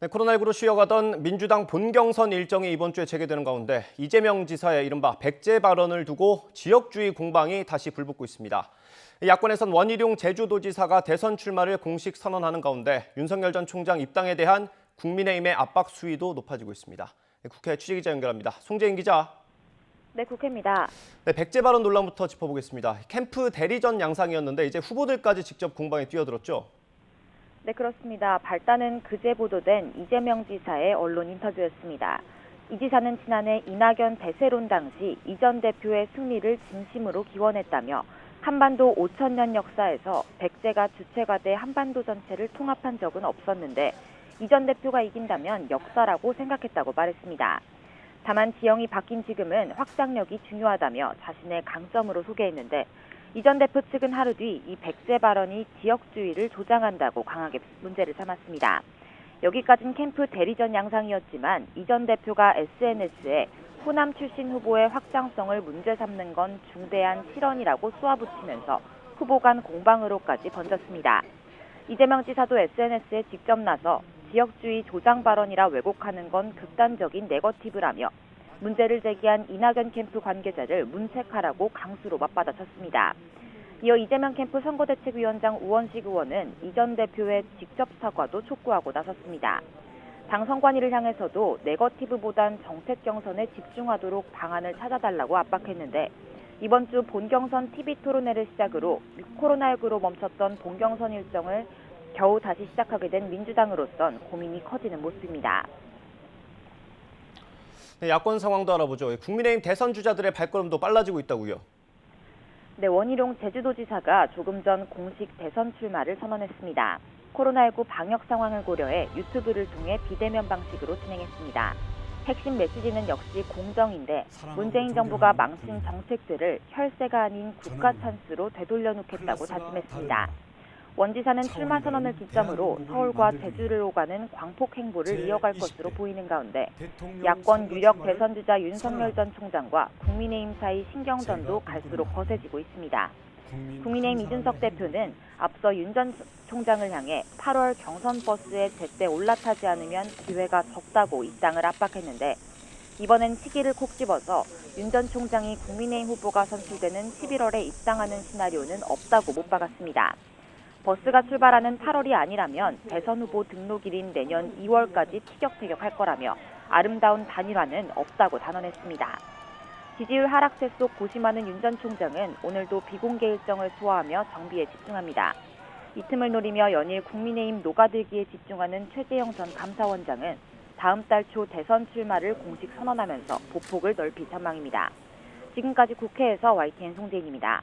네, 코로나19로 쉬어가던 민주당 본경선 일정이 이번 주에 재개되는 가운데 이재명 지사의 이른바 백제 발언을 두고 지역주의 공방이 다시 불붙고 있습니다. 야권에선 원희룡 제주도지사가 대선 출마를 공식 선언하는 가운데 윤석열 전 총장 입당에 대한 국민의힘의 압박 수위도 높아지고 있습니다. 국회 취재기자 연결합니다. 송재인 기자. 네, 국회입니다. 네, 백제 발언 논란부터 짚어보겠습니다. 캠프 대리전 양상이었는데 이제 후보들까지 직접 공방에 뛰어들었죠? 네, 그렇습니다. 발단은 그제 보도된 이재명 지사의 언론 인터뷰였습니다. 이 지사는 지난해 이낙연 대세론 당시 이 전 대표의 승리를 진심으로 기원했다며 한반도 5,000년 역사에서 백제가 주체가 돼 한반도 전체를 통합한 적은 없었는데 이 전 대표가 이긴다면 역사라고 생각했다고 말했습니다. 다만 지형이 바뀐 지금은 확장력이 중요하다며 자신의 강점으로 소개했는데 이 전 대표 측은 하루 뒤 이 백제 발언이 지역주의를 조장한다고 강하게 문제를 삼았습니다. 여기까지는 캠프 대리전 양상이었지만 이 전 대표가 SNS에 호남 출신 후보의 확장성을 문제 삼는 건 중대한 실언이라고 쏘아붙이면서 후보 간 공방으로까지 번졌습니다. 이재명 지사도 SNS에 직접 나서 지역주의 조장 발언이라 왜곡하는 건 극단적인 네거티브라며 문제를 제기한 이낙연 캠프 관계자를 문책하라고 강수로 맞받아쳤습니다. 이어 이재명 캠프 선거대책위원장 우원식 의원은 이 전 대표의 직접 사과도 촉구하고 나섰습니다. 당 선관위를 향해서도 네거티브보단 정책 경선에 집중하도록 방안을 찾아달라고 압박했는데 이번 주 본경선 TV 토론회를 시작으로 코로나19로 멈췄던 본경선 일정을 겨우 다시 시작하게 된 민주당으로선 고민이 커지는 모습입니다. 네, 야권 상황도 알아보죠. 국민의힘 대선 주자들의 발걸음도 빨라지고 있다고요. 네, 원희룡 제주도지사가 조금 전 공식 대선 출마를 선언했습니다. 코로나19 방역 상황을 고려해 유튜브를 통해 비대면 방식으로 진행했습니다. 핵심 메시지는 역시 공정인데 문재인 정부가 망친 정책들을 혈세가 아닌 국가 찬스로 되돌려놓겠다고 다짐했습니다. 원 지사는 출마 선언을 기점으로 서울과 제주를 오가는 광폭 행보를 이어갈 것으로 보이는 가운데 야권 유력 대선 주자 윤석열 전 총장과 국민의힘 사이 신경전도 갈수록 거세지고 있습니다. 국민의힘 이준석 대표는 앞서 윤 전 총장을 향해 8월 경선 버스에 제때 올라타지 않으면 기회가 적다고 입당을 압박했는데 이번엔 시기를 콕 집어서 윤 전 총장이 국민의힘 후보가 선출되는 11월에 입당하는 시나리오는 없다고 못 박았습니다. 버스가 출발하는 8월이 아니라면 대선 후보 등록일인 내년 2월까지 티격태격할 거라며 아름다운 단일화는 없다고 단언했습니다. 지지율 하락세 속 고심하는 윤 전 총장은 오늘도 비공개 일정을 소화하며 정비에 집중합니다. 이 틈을 노리며 연일 국민의힘 녹아들기에 집중하는 최재형 전 감사원장은 다음 달 초 대선 출마를 공식 선언하면서 보폭을 넓힐 전망입니다. 지금까지 국회에서 YTN 송재인입니다.